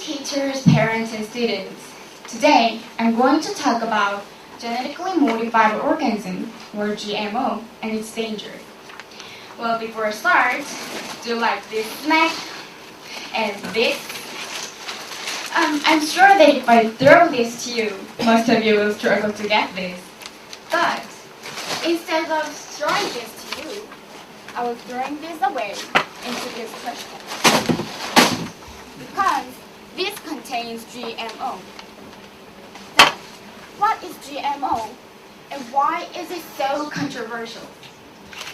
teachers, parents, and students. Today, I'm going to talk about genetically modified organism, or GMO, and its danger. Well, before I start, do you like this snack and this? I'm sure that if I throw this to you, most of you will struggle to get this. But instead of throwing this to you, I will throwing this away into this trash can. Because this contains GMO. Now, what is GMO and why is it so controversial?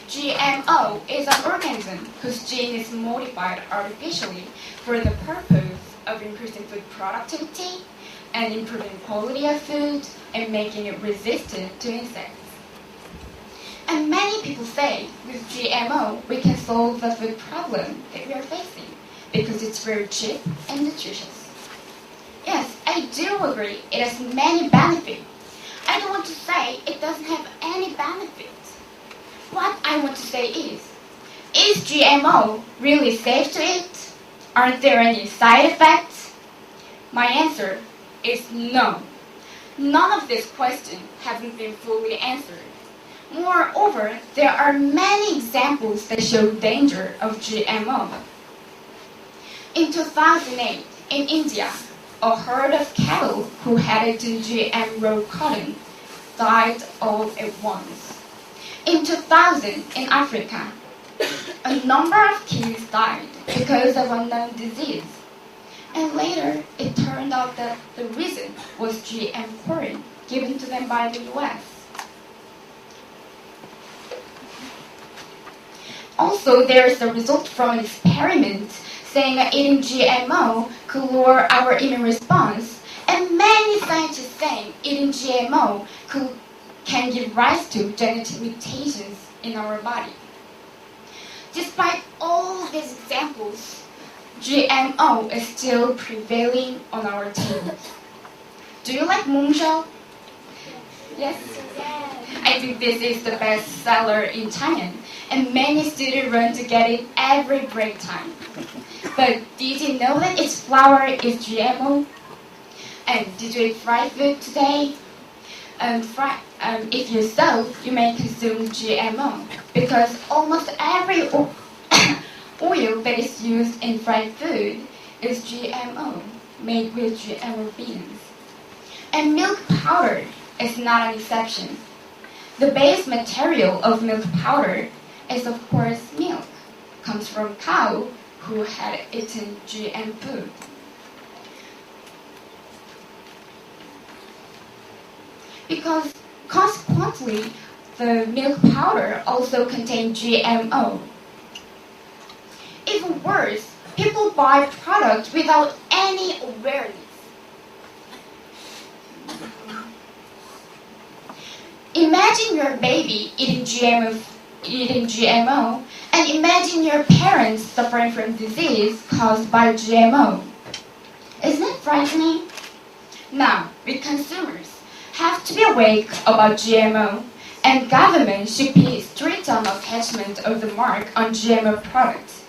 GMO is an organism whose gene is modified artificially for the purpose of increasing food productivity and improving quality of food and making it resistant to insects. And many people say with GMO we can solve the food problem that we are facing because it's very cheap and nutritious. Yes, I do agree it has many benefits. I don't want to say it doesn't have any benefits. What I want to say is GMO really safe to eat? Aren't there any side effects? My answer is no. None of these questions haven't been fully answered. Moreover, there are many examples that show danger of GMO. In 2008, in India, a herd of cattle who had eaten GM raw cotton died all at once. In 2000, in Africa, a number of kids died because of unknown disease. And later, it turned out that the reason was GM corn given to them by the US. Also, there is a result from an experiment saying that eating GMO could lower our immune response, and many scientists saying eating GMO can give rise to genetic mutations in our body. Despite all these examples, GMO is still prevailing on our tables. Do you like Mungzhou? Yes? I think this is the best seller in China, and many students run to get it every break time. But did you know that its flour is GMO? And did you eat fried food today? If you so, you may consume GMO because almost every oil that is used in fried food is GMO, made with GMO beans. And milk powder is not an exception. The base material of milk powder is of course milk, comes from cow who had eaten GM food. Because consequently, the milk powder also contains GMO. Even worse, people buy products without any awareness. Imagine your baby eating GMO, and imagine your parents suffering from disease caused by GMO. Isn't it frightening? Now, we consumers have to be awake about GMO, and government should be strict on attachment of the mark on GMO products.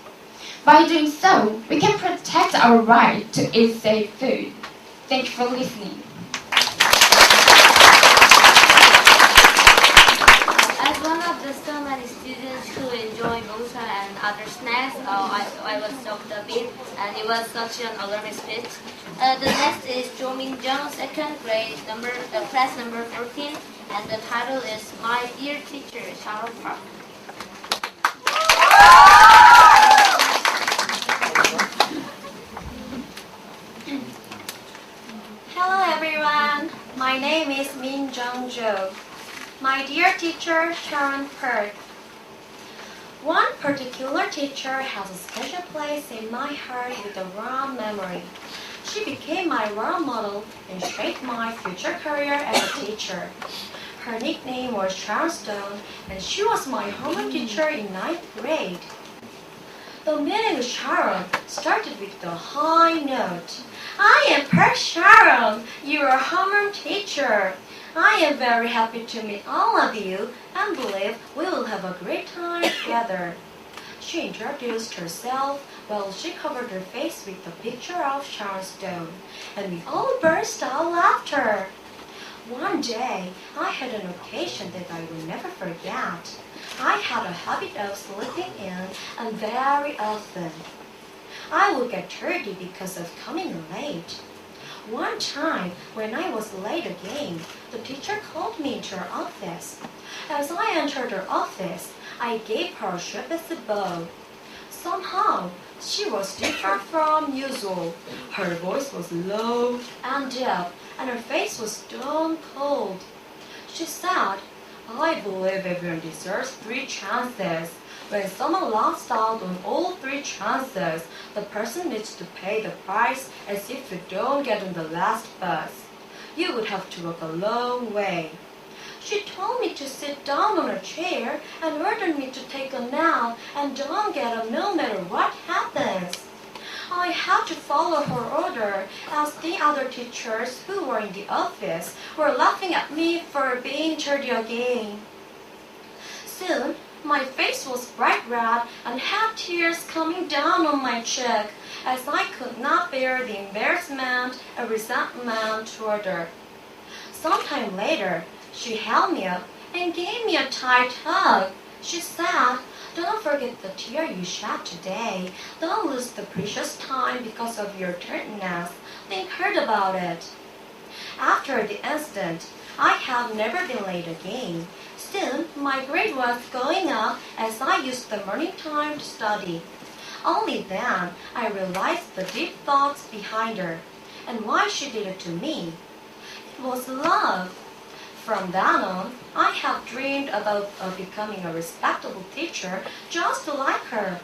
By doing so, we can protect our right to eat safe food. Thank you for listening. As one of the so many students who enjoy bosa and other snacks, I was shocked a bit, and it was such an alarming speech. The next is Jo Min Jung, second grade, class number 14, and the title is My Dear Teacher, Sharon Park. Hello everyone, my name is Min Jung Jo. My dear teacher, Sharon Park. One particular teacher has a special place in my heart with a warm memory. She became my role model and shaped my future career as a teacher. Her nickname was Sharon Stone, and she was my homeroom teacher in 9th grade. The meeting with Sharon started with the high note. I am Per Sharon, your homeroom teacher. I am very happy to meet all of you and believe we will have a great time together. She introduced herself while she covered her face with the picture of Sharon Stone, and we all burst out laughter. One day, I had an occasion that I will never forget. I had a habit of sleeping in, and very often. I would get dirty because of coming late. One time, when I was late again, the teacher called me into her office. As I entered her office, I gave her a shape as a bow. Somehow, she was different from usual. Her voice was low and deep, and her face was stone cold. She said, "I believe everyone deserves 3 chances. When someone lost out on all 3 chances, the person needs to pay the price as if you don't get on the last bus. You would have to walk a long way." She told me to sit down on a chair and ordered me to take a nap and don't get up no matter what happens. I had to follow her order as the other teachers who were in the office were laughing at me for being dirty again. Soon, my face was bright red and had tears coming down on my cheek as I could not bear the embarrassment and resentment toward her. Sometime later, she held me up and gave me a tight hug. She said, "Don't forget the tear you shed today. Don't lose the precious time because of your tardiness. Think hard about it." After the incident, I have never been late again. Soon, my grade was going up as I used the morning time to study. Only then I realized the deep thoughts behind her and why she did it to me. It was love. From then on, I have dreamed about becoming a respectable teacher just like her.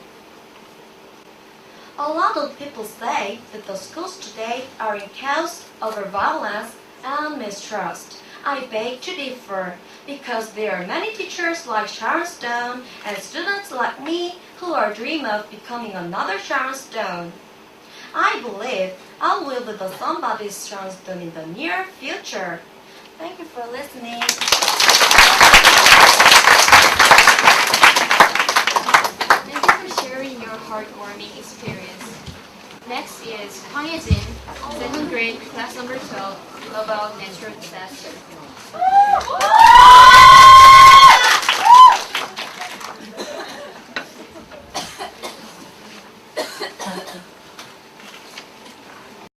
A lot of people say that the schools today are in chaos over violence and mistrust. I beg to differ because there are many teachers like Sharon Stone and students like me who are dreaming of becoming another Sharon Stone. I believe I will be the somebody's Sharon Stone in the near future. Thank you for listening. Thank you for sharing your heartwarming experience. Next is Hwang Ye-jin, 2nd grade, class number 12, about natural disaster.